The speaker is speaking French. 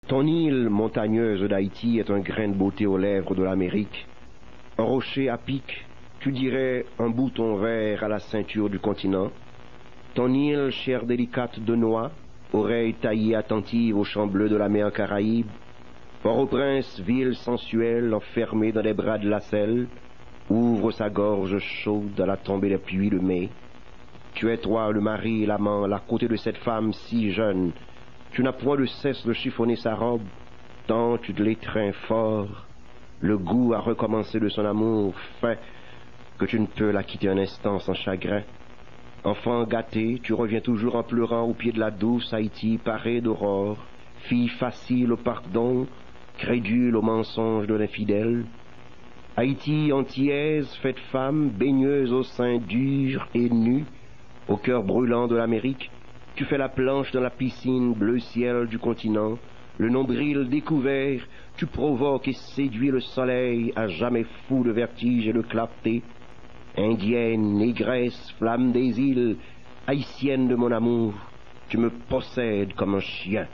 Ton île montagneuse d'Haïti est un grain de beauté aux lèvres de l'Amérique. Un rocher à pic, tu dirais un bouton vert à la ceinture du continent. Ton île, chair délicate de noix, oreille taillée attentive aux champs bleus de la mer Caraïbe. Port-au-Prince, ville sensuelle, enfermée dans les bras de la selle, ouvre sa gorge chaude à la tombée des pluies de mai. Tu es toi le mari et l'amant, à côté de cette femme si jeune. Tu n'as point de cesse de chiffonner sa robe, tant tu te l'étreins fort. Le goût a recommencé de son amour fait que tu ne peux la quitter un instant sans chagrin. Enfant gâté, tu reviens toujours en pleurant au pied de la douce Haïti parée d'aurore, fille facile au pardon, crédule au mensonge de l'infidèle. Haïti antillaise, faite femme, baigneuse au sein dur et nu, au cœur brûlant de l'Amérique, tu fais la planche dans la piscine bleu ciel du continent, le nombril découvert, tu provoques et séduis le soleil, à jamais fou de vertige et de clarté. Indienne, négresse, flamme des îles, haïtienne de mon amour, tu me possèdes comme un chien.